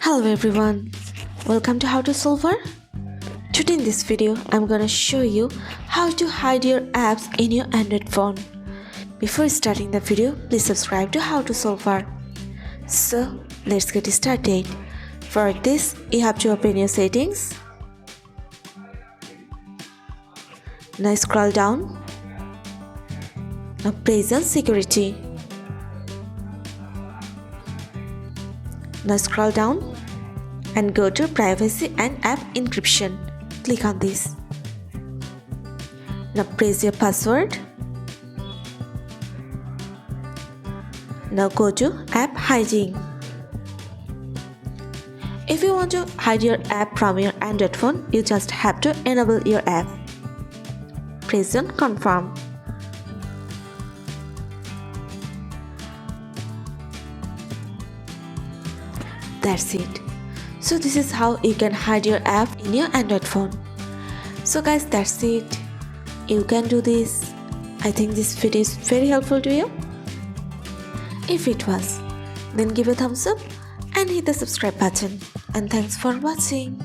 Hello everyone, welcome to How to Solver. Today in this video, I'm gonna show you how to hide your apps in your Android phone. Before starting the video, please subscribe to How to Solver. So let's get started. For this, you have to open your settings. Now scroll down. Now press on security. Now scroll down and go to privacy and app encryption. Click on this. Now press your password. Now go to app hiding. If you want to hide your app from your Android phone, you just have to enable your app. Press on confirm. That's it. So this is how you can hide your app in your Android phone. So guys, that's it. You can do this. I think this video is very helpful to you. If it was, then give a thumbs up and hit the subscribe button. And thanks for watching.